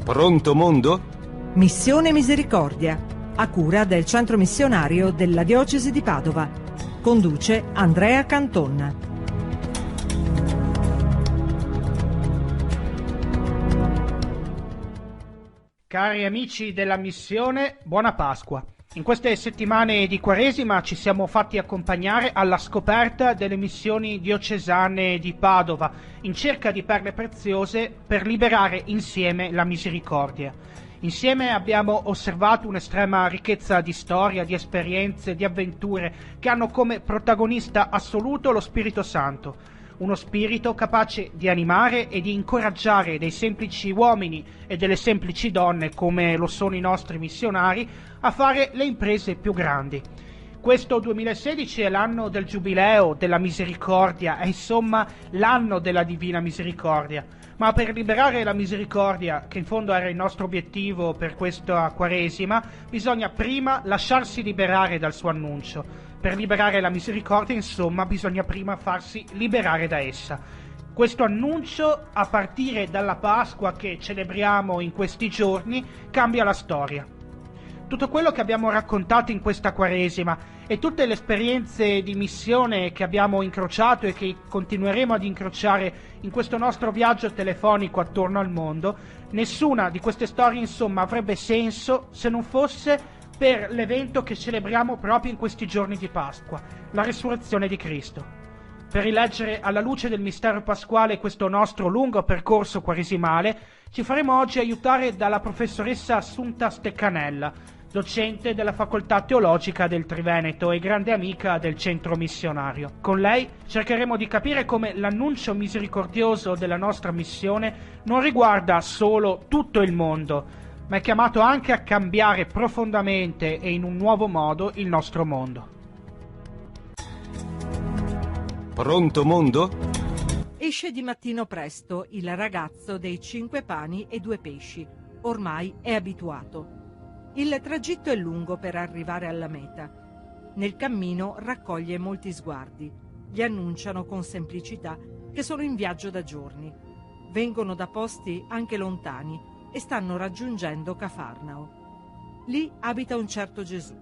Pronto mondo? Missione Misericordia, a cura del Centro Missionario della Diocesi di Padova. Conduce Andrea Canton. Cari amici della missione, buona Pasqua. In queste settimane di Quaresima ci siamo fatti accompagnare alla scoperta delle missioni diocesane di Padova, in cerca di perle preziose per liberare insieme la misericordia. Insieme abbiamo osservato un'estrema ricchezza di storia, di esperienze, di avventure che hanno come protagonista assoluto lo Spirito Santo. Uno spirito capace di animare e di incoraggiare dei semplici uomini e delle semplici donne, come lo sono i nostri missionari, a fare le imprese più grandi. Questo 2016 è l'anno del Giubileo, della misericordia, è insomma l'anno della Divina Misericordia. Ma per liberare la misericordia, che in fondo era il nostro obiettivo per questa Quaresima, bisogna prima lasciarsi liberare dal suo annuncio. Per liberare la misericordia, insomma, bisogna prima farsi liberare da essa. Questo annuncio, a partire dalla Pasqua che celebriamo in questi giorni, cambia la storia. Tutto quello che abbiamo raccontato in questa Quaresima e tutte le esperienze di missione che abbiamo incrociato e che continueremo ad incrociare in questo nostro viaggio telefonico attorno al mondo, nessuna di queste storie, insomma, avrebbe senso se non fosse per l'evento che celebriamo proprio in questi giorni di Pasqua, la resurrezione di Cristo. Per rileggere alla luce del mistero pasquale questo nostro lungo percorso quaresimale, ci faremo oggi aiutare dalla professoressa Assunta Steccanella, docente della Facoltà Teologica del Triveneto e grande amica del Centro Missionario. Con lei cercheremo di capire come l'annuncio misericordioso della nostra missione non riguarda solo tutto il mondo, ma è chiamato anche a cambiare profondamente e in un nuovo modo il nostro mondo. Pronto mondo? Esce di mattino presto il ragazzo dei 5 pani e 2 pesci. Ormai è abituato. Il tragitto è lungo per arrivare alla meta. Nel cammino raccoglie molti sguardi. Gli annunciano con semplicità che sono in viaggio da giorni. Vengono da posti anche lontani e stanno raggiungendo Cafarnao. Lì abita un certo Gesù.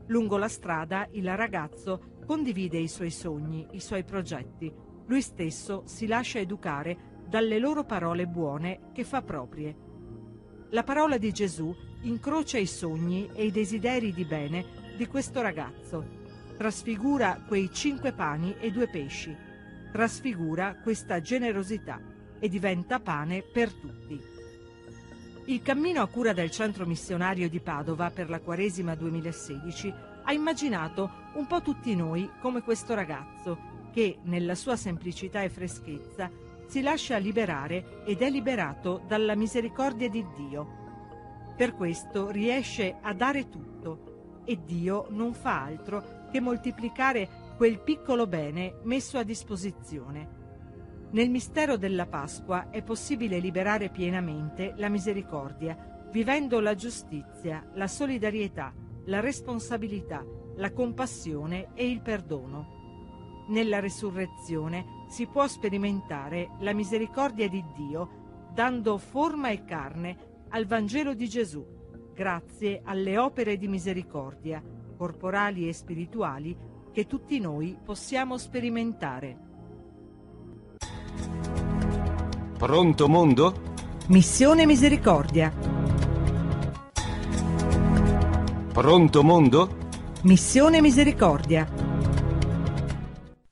Lungo la strada il ragazzo condivide i suoi sogni, i suoi progetti. Lui stesso si lascia educare dalle loro parole buone che fa proprie. La parola di Gesù incrocia i sogni e i desideri di bene di questo ragazzo, trasfigura quei 5 pani e 2 pesci, trasfigura questa generosità e diventa pane per tutti. Il cammino a cura del Centro Missionario di Padova per la Quaresima 2016 ha immaginato un po' tutti noi come questo ragazzo che, nella sua semplicità e freschezza, si lascia liberare ed è liberato dalla misericordia di Dio. Per questo riesce a dare tutto e Dio non fa altro che moltiplicare quel piccolo bene messo a disposizione. Nel mistero della Pasqua è possibile liberare pienamente la misericordia, vivendo la giustizia, la solidarietà, la responsabilità, la compassione e il perdono. Nella resurrezione si può sperimentare la misericordia di Dio, dando forma e carne al Vangelo di Gesù, grazie alle opere di misericordia, corporali e spirituali, che tutti noi possiamo sperimentare. Pronto mondo? Missione Misericordia. Pronto mondo? Missione Misericordia.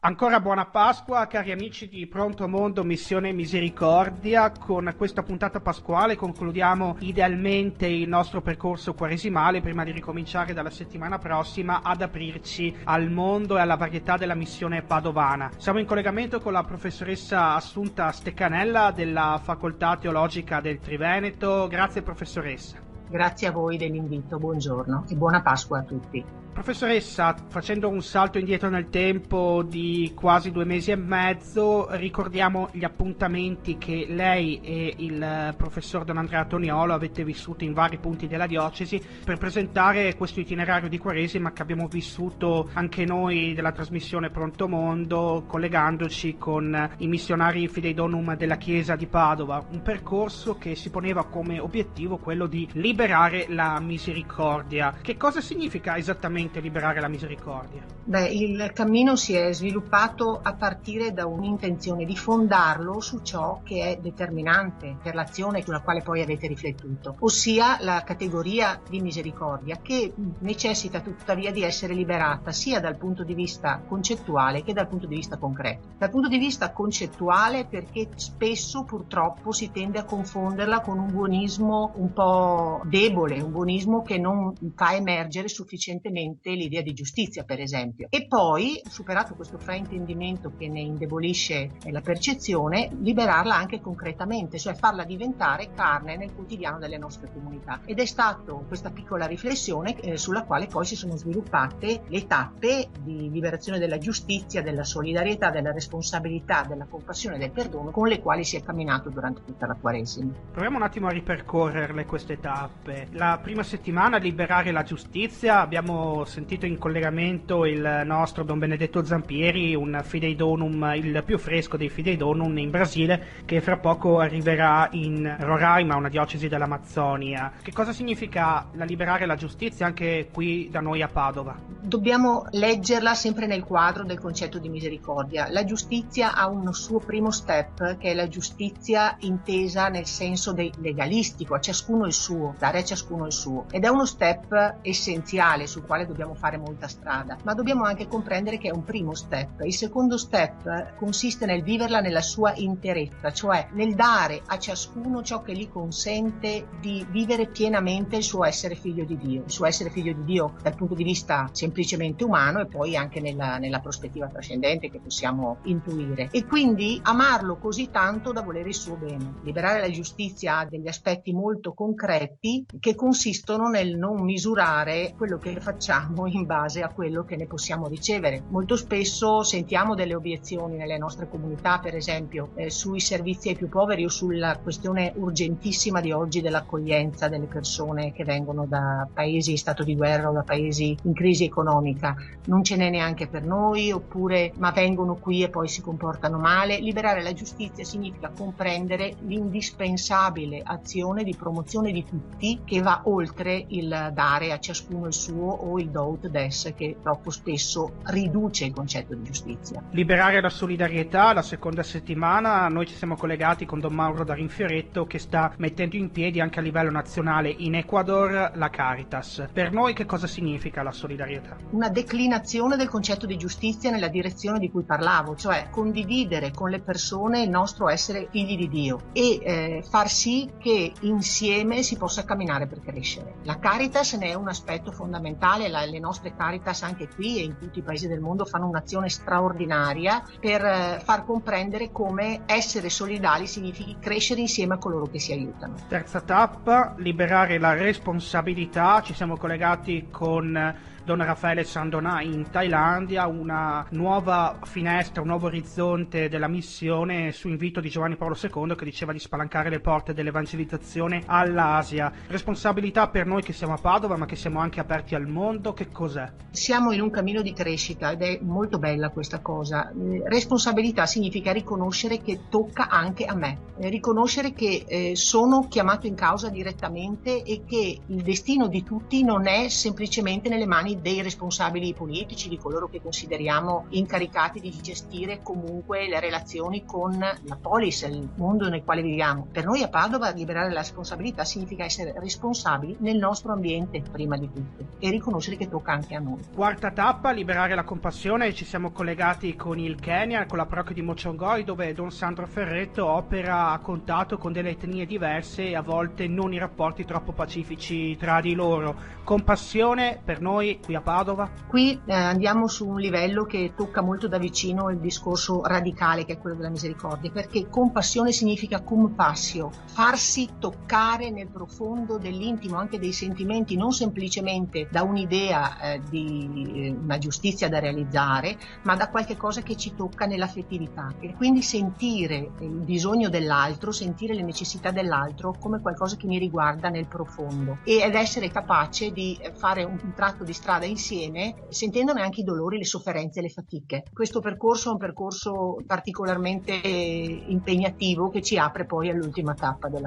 Ancora buona Pasqua, cari amici di Pronto Mondo Missione Misericordia. Con questa puntata pasquale concludiamo idealmente il nostro percorso quaresimale prima di ricominciare dalla settimana prossima ad aprirci al mondo e alla varietà della missione padovana. Siamo in collegamento con la professoressa Assunta Steccanella della Facoltà Teologica del Triveneto. Grazie professoressa. Grazie a voi dell'invito, buongiorno e buona Pasqua a tutti. Professoressa, facendo un salto indietro nel tempo di quasi 2 mesi e mezzo, ricordiamo gli appuntamenti che lei e il professor Don Andrea Toniolo avete vissuto in vari punti della diocesi per presentare questo itinerario di Quaresima che abbiamo vissuto anche noi della trasmissione Pronto Mondo, collegandoci con i missionari Fidei Donum della Chiesa di Padova, un percorso che si poneva come obiettivo quello di liberare la misericordia. Che cosa significa esattamente liberare la misericordia? Il cammino si è sviluppato a partire da un'intenzione di fondarlo su ciò che è determinante per l'azione sulla quale poi avete riflettuto, ossia la categoria di misericordia, che necessita tuttavia di essere liberata sia dal punto di vista concettuale che dal punto di vista concreto. Dal punto di vista concettuale perché spesso purtroppo si tende a confonderla con un buonismo un po' debole, un buonismo che non fa emergere sufficientemente l'idea di giustizia, per esempio. E poi, superato questo fraintendimento che ne indebolisce la percezione, liberarla anche concretamente, cioè farla diventare carne nel quotidiano delle nostre comunità. Ed è stato questa piccola riflessione sulla quale poi si sono sviluppate le tappe di liberazione della giustizia, della solidarietà, della responsabilità, della compassione e del perdono con le quali si è camminato durante tutta la Quaresima. Proviamo un attimo a ripercorrerle queste tappe. La prima settimana, liberare la giustizia, abbiamo sentito in collegamento il nostro Don Benedetto Zampieri, un Fidei Donum, il più fresco dei Fidei Donum in Brasile, che fra poco arriverà in Roraima, una diocesi dell'Amazzonia. Che cosa significa la liberare la giustizia anche qui da noi a Padova? Dobbiamo leggerla sempre nel quadro del concetto di misericordia. La giustizia ha un suo primo step, che è la giustizia intesa nel senso legalistico, a ciascuno il suo, dare a ciascuno il suo. Ed è uno step essenziale sul quale dobbiamo fare molta strada, ma dobbiamo anche comprendere che è un primo step. Il secondo step consiste nel viverla nella sua interezza, cioè nel dare a ciascuno ciò che gli consente di vivere pienamente il suo essere figlio di Dio, il suo essere figlio di Dio dal punto di vista semplicemente umano e poi anche nella prospettiva trascendente che possiamo intuire, e quindi amarlo così tanto da volere il suo bene. Liberare la giustizia ha degli aspetti molto concreti che consistono nel non misurare quello che facciamo in base a quello che ne possiamo ricevere. Molto spesso sentiamo delle obiezioni nelle nostre comunità, per esempio sui servizi ai più poveri o sulla questione urgentissima di oggi dell'accoglienza delle persone che vengono da paesi in stato di guerra o da paesi in crisi economica. Non ce n'è neanche per noi, oppure ma vengono qui e poi si comportano male. Liberare la giustizia significa comprendere l'indispensabile azione di promozione di tutti, che va oltre il dare a ciascuno il suo o il do ut des, che troppo spesso riduce il concetto di giustizia. Liberare la solidarietà, la seconda settimana noi ci siamo collegati con Don Mauro da Rinfioretto, che sta mettendo in piedi anche a livello nazionale in Ecuador la Caritas. Per noi che cosa significa la solidarietà? Una declinazione del concetto di giustizia nella direzione di cui parlavo, cioè condividere con le persone il nostro essere figli di Dio e far sì che insieme si possa camminare per crescere. La Caritas ne è un aspetto fondamentale, le nostre Caritas anche qui e in tutti i paesi del mondo fanno un'azione straordinaria per far comprendere come essere solidali significhi crescere insieme a coloro che si aiutano. Terza tappa, liberare la responsabilità. Ci siamo collegati con Don Raffaele Sandonà in Thailandia, una nuova finestra, un nuovo orizzonte della missione su invito di Giovanni Paolo II, che diceva di spalancare le porte dell'evangelizzazione all'Asia. Responsabilità per noi che siamo a Padova ma che siamo anche aperti al mondo, che cos'è? Siamo in un cammino di crescita ed è molto bella questa cosa. Responsabilità significa riconoscere che tocca anche a me, riconoscere che sono chiamato in causa direttamente e che il destino di tutti non è semplicemente nelle mani dei responsabili politici, di coloro che consideriamo incaricati di gestire comunque le relazioni con la polis, il mondo nel quale viviamo. Per noi a Padova liberare la responsabilità significa essere responsabili nel nostro ambiente prima di tutto e riconoscere che tocca anche a noi. Quarta tappa, liberare la compassione. Ci siamo collegati con il Kenya, con la parrocchia di Mochongoi, dove Don Sandro Ferretto opera a contatto con delle etnie diverse e a volte non in rapporti troppo pacifici tra di loro. Compassione per noi qui a Padova? Qui andiamo su un livello che tocca molto da vicino il discorso radicale, che è quello della misericordia, perché compassione significa cum passio, farsi toccare nel profondo dell'intimo, anche dei sentimenti, non semplicemente da un'idea di una giustizia da realizzare, ma da qualche cosa che ci tocca nell'affettività, e quindi sentire il bisogno dell'altro, sentire le necessità dell'altro come qualcosa che mi riguarda nel profondo, ed essere capace di fare un tratto di strada insieme, sentendone anche i dolori, le sofferenze e le fatiche. Questo percorso è un percorso particolarmente impegnativo, che ci apre poi all'ultima tappa con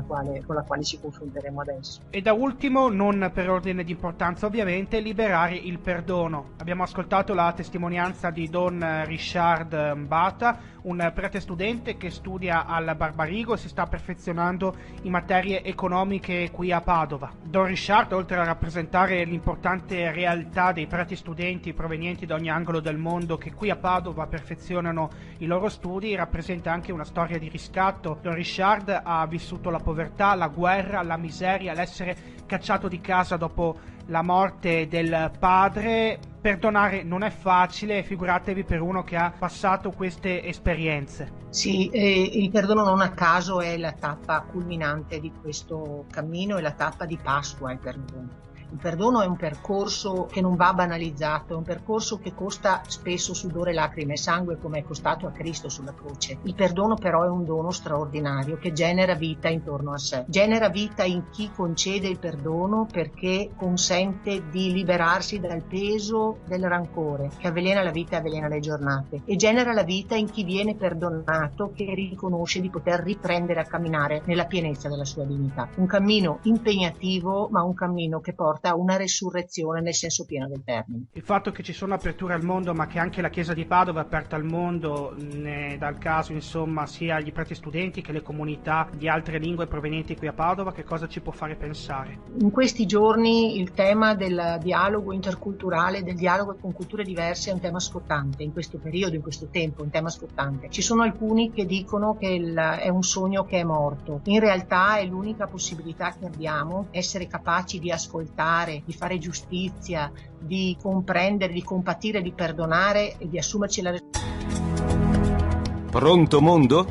la quale ci confronteremo adesso. E da ultimo, non per ordine di importanza ovviamente, liberare il perdono. Abbiamo ascoltato la testimonianza di Don Richard Mbata, un prete studente che studia al Barbarigo e si sta perfezionando in materie economiche qui a Padova. Don Richard, oltre a rappresentare l'importante realtà dei preti studenti provenienti da ogni angolo del mondo che qui a Padova perfezionano i loro studi, rappresenta anche una storia di riscatto. Don Richard ha vissuto la povertà, la guerra, la miseria, l'essere cacciato di casa dopo la morte del padre. Perdonare non è facile, figuratevi per uno che ha passato queste esperienze. Sì, il perdono non a caso è la tappa culminante di questo cammino, è la tappa di Pasqua, il perdono. Il perdono è un percorso che non va banalizzato, è un percorso che costa spesso sudore, lacrime e sangue, come è costato a Cristo sulla croce. Il perdono però è un dono straordinario che genera vita intorno a sé. Genera vita in chi concede il perdono, perché consente di liberarsi dal peso del rancore che avvelena la vita e avvelena le giornate, e genera la vita in chi viene perdonato, che riconosce di poter riprendere a camminare nella pienezza della sua dignità. Un cammino impegnativo, ma un cammino che porta a una resurrezione nel senso pieno del termine. Il fatto che ci sono aperture al mondo, ma che anche la Chiesa di Padova è aperta al mondo, ne dà il caso insomma sia agli preti studenti che le comunità di altre lingue provenienti qui a Padova, che cosa ci può fare pensare? In questi giorni il tema del dialogo interculturale, del dialogo con culture diverse, è un tema scottante. In questo periodo, in questo tempo, è un tema scottante. Ci sono alcuni che dicono che è un sogno che è morto. In realtà è l'unica possibilità che abbiamo, essere capaci di ascoltare, di fare giustizia, di comprendere, di compatire, di perdonare e di assumerci la responsabilità. Pronto mondo?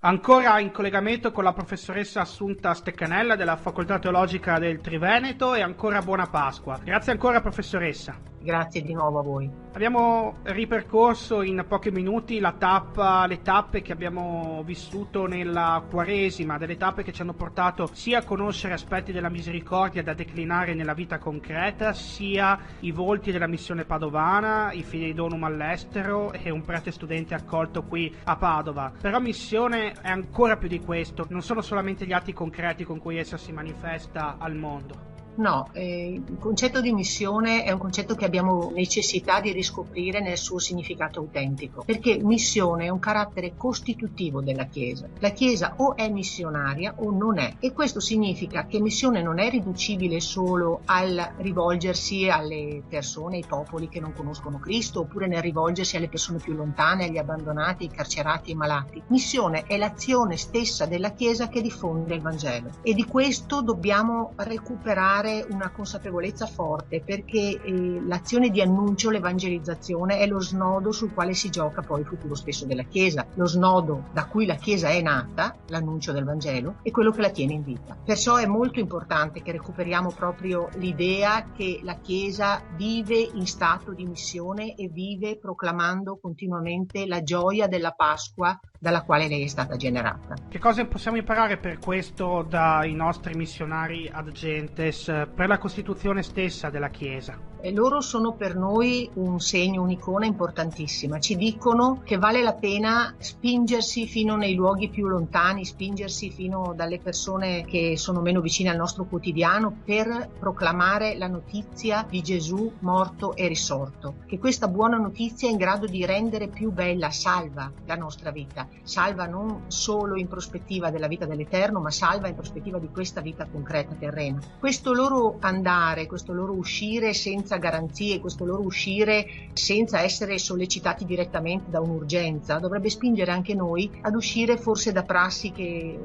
Ancora in collegamento con la professoressa Assunta Steccanella della Facoltà Teologica del Triveneto, e ancora buona Pasqua. Grazie ancora, professoressa. Grazie di nuovo a voi. Abbiamo ripercorso in pochi minuti le tappe che abbiamo vissuto nella Quaresima, delle tappe che ci hanno portato sia a conoscere aspetti della misericordia da declinare nella vita concreta, sia i volti della missione padovana, i fidei donum all'estero e un prete studente accolto qui a Padova. Però missione è ancora più di questo, non sono solamente gli atti concreti con cui essa si manifesta al mondo. No, il concetto di missione è un concetto che abbiamo necessità di riscoprire nel suo significato autentico, perché missione è un carattere costitutivo della Chiesa. La Chiesa o è missionaria o non è, e questo significa che missione non è riducibile solo al rivolgersi alle persone, ai popoli che non conoscono Cristo, oppure nel rivolgersi alle persone più lontane, agli abbandonati, ai carcerati, ai malati. Missione è l'azione stessa della Chiesa che diffonde il Vangelo, e di questo dobbiamo recuperare una consapevolezza forte, perché l'azione di annuncio, l'evangelizzazione, è lo snodo sul quale si gioca poi il futuro stesso della Chiesa, lo snodo da cui la Chiesa è nata, l'annuncio del Vangelo, e quello che la tiene in vita. Perciò è molto importante che recuperiamo proprio l'idea che la Chiesa vive in stato di missione e vive proclamando continuamente la gioia della Pasqua dalla quale lei è stata generata. Che cosa possiamo imparare per questo dai nostri missionari ad gentes, per la costituzione stessa della Chiesa? E loro sono per noi un segno, un'icona importantissima. Ci dicono che vale la pena spingersi fino nei luoghi più lontani, spingersi fino dalle persone che sono meno vicine al nostro quotidiano, per proclamare la notizia di Gesù morto e risorto. Che questa buona notizia è in grado di rendere più bella, salva la nostra vita, salva non solo in prospettiva della vita dell'eterno, ma salva in prospettiva di questa vita concreta terrena. Questo loro andare, questo loro uscire senza garanzie, questo loro uscire senza essere sollecitati direttamente da un'urgenza, dovrebbe spingere anche noi ad uscire forse da prassi che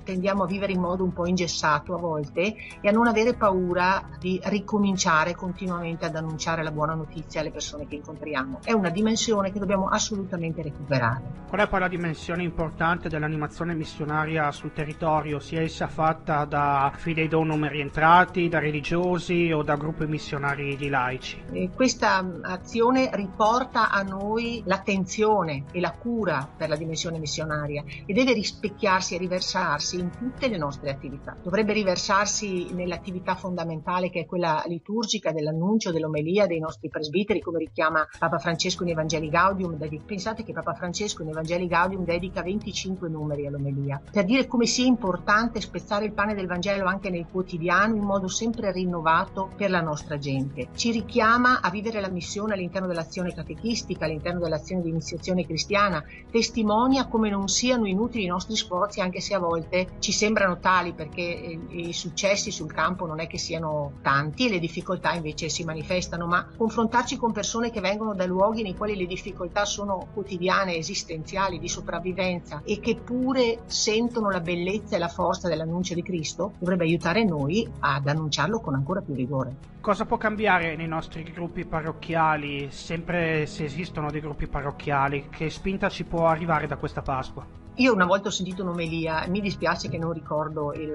tendiamo a vivere in modo un po' ingessato a volte e a non avere paura di ricominciare continuamente ad annunciare la buona notizia alle persone che incontriamo. È una dimensione che dobbiamo assolutamente recuperare. Qual è poi la dimensione importante dell'animazione missionaria sul territorio, sia essa fatta da fidei donum rientrati, da religiosi o da gruppi missionari di laici? Questa azione riporta a noi l'attenzione e la cura per la dimensione missionaria e deve rispecchiarsi e riversarsi in tutte le nostre attività. Dovrebbe riversarsi nell'attività fondamentale che è quella liturgica dell'annuncio, dell'omelia dei nostri presbiteri, come richiama Papa Francesco in Evangelii Gaudium. Pensate che Papa Francesco in Evangelii Gaudium dedica 25 numeri all'omelia, per dire come sia importante spezzare il pane del Vangelo anche nel quotidiano in modo sempre rinnovato per la nostra gente. Ci richiama a vivere la missione all'interno dell'azione catechistica, all'interno dell'azione di iniziazione cristiana, testimonia come non siano inutili i nostri sforzi, anche se a volte ci sembrano tali, perché i successi sul campo non è che siano tanti e le difficoltà invece si manifestano, ma confrontarci con persone che vengono da luoghi nei quali le difficoltà sono quotidiane, esistenziali, di sopravvivenza e che pure sentono la bellezza e la forza dell'annuncio di Cristo, dovrebbe aiutare noi ad annunciarlo con ancora più vigore. Cosa può cambiare nei nostri gruppi parrocchiali, sempre se esistono dei gruppi parrocchiali? Che spinta ci può arrivare da questa Pasqua? Io una volta ho sentito un'omelia, mi dispiace che non ricordo il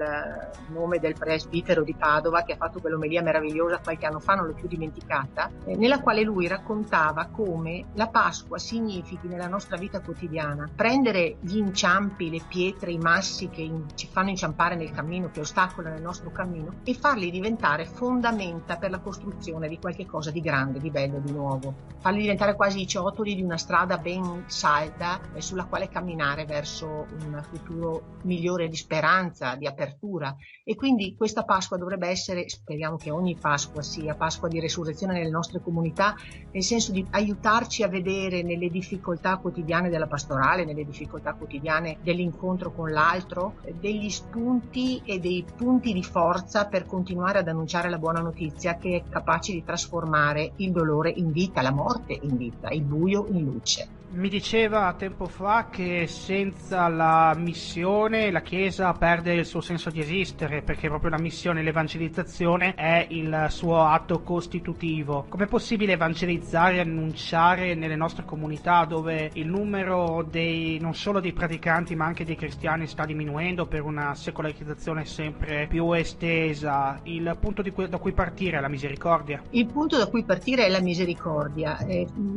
nome del presbitero di Padova che ha fatto quell'omelia meravigliosa qualche anno fa, non l'ho più dimenticata, nella quale lui raccontava come la Pasqua significhi nella nostra vita quotidiana prendere gli inciampi, le pietre, i massi che ci fanno inciampare nel cammino, che ostacolano il nostro cammino, e farli diventare fondamenta per la costruzione di qualche cosa di grande, di bello, di nuovo. Farli diventare quasi i ciottoli di una strada ben salda sulla quale camminare verso un futuro migliore di speranza, di apertura. E quindi questa Pasqua dovrebbe essere, speriamo che ogni Pasqua sia Pasqua di resurrezione nelle nostre comunità, nel senso di aiutarci a vedere nelle difficoltà quotidiane della pastorale, nelle difficoltà quotidiane dell'incontro con l'altro, degli spunti e dei punti di forza per continuare ad annunciare la buona notizia che è capace di trasformare il dolore in vita, la morte in vita, il buio in luce. Mi diceva tempo fa che senza la missione la Chiesa perde il suo senso di esistere, perché proprio la missione e l'evangelizzazione è il suo atto costitutivo. Com'è possibile evangelizzare e annunciare nelle nostre comunità dove il numero non solo dei praticanti ma anche dei cristiani sta diminuendo per una secolarizzazione sempre più estesa? Il punto da cui partire è la misericordia? Il punto da cui partire è la misericordia.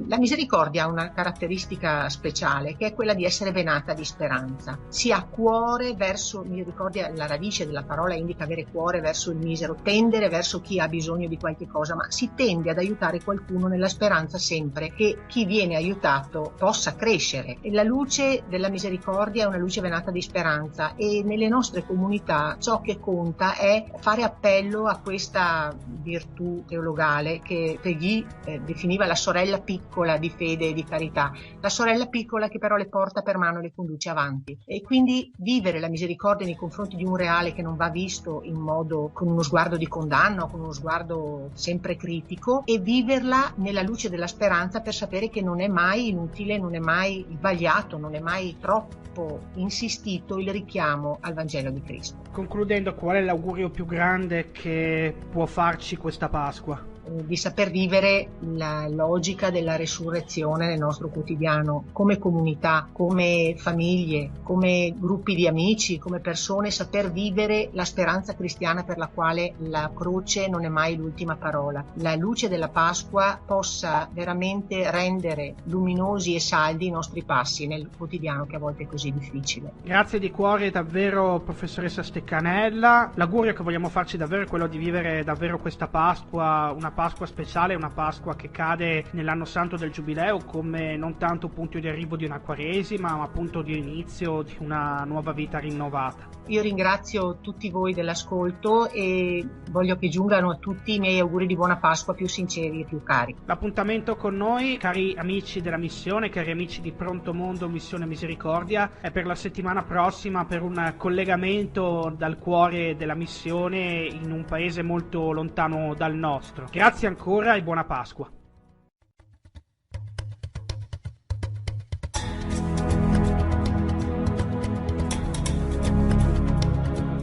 La misericordia ha una caratteristica speciale, che è quella di essere venata di speranza. Si ha cuore verso, misericordia, la radice della parola indica avere cuore verso il misero, tendere verso chi ha bisogno di qualche cosa, ma si tende ad aiutare qualcuno nella speranza sempre che chi viene aiutato possa crescere. E la luce della misericordia è una luce venata di speranza, e nelle nostre comunità ciò che conta è fare appello a questa virtù teologale che Peggy definiva la sorella piccola di fede e di carità. La sorella piccola che però le porta per mano e le conduce avanti, e quindi vivere la misericordia nei confronti di un reale che non va visto in modo con uno sguardo di condanna, con uno sguardo sempre critico, e viverla nella luce della speranza per sapere che non è mai inutile, non è mai sbagliato, non è mai troppo insistito il richiamo al Vangelo di Cristo. Concludendo, qual è l'augurio più grande che può farci questa Pasqua? Di saper vivere la logica della resurrezione nel nostro quotidiano, come comunità, come famiglie, come gruppi di amici, come persone, saper vivere la speranza cristiana per la quale la croce non è mai l'ultima parola. La luce della Pasqua possa veramente rendere luminosi e saldi i nostri passi nel quotidiano, che a volte è così difficile. Grazie di cuore davvero, professoressa Steccanella. L'augurio che vogliamo farci davvero è quello di vivere davvero questa Pasqua, una Pasqua speciale, una Pasqua che cade nell'anno santo del Giubileo come non tanto punto di arrivo di una Quaresima, ma appunto di inizio di una nuova vita rinnovata. Io ringrazio tutti voi dell'ascolto e voglio che giungano a tutti i miei auguri di buona Pasqua più sinceri e più cari. L'appuntamento con noi, cari amici della missione, cari amici di Pronto Mondo Missione Misericordia, è per la settimana prossima, per un collegamento dal cuore della missione in un paese molto lontano dal nostro. Grazie ancora e buona Pasqua.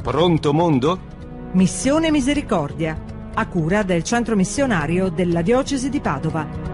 Pronto Mondo? Missione Misericordia, a cura del Centro Missionario della Diocesi di Padova.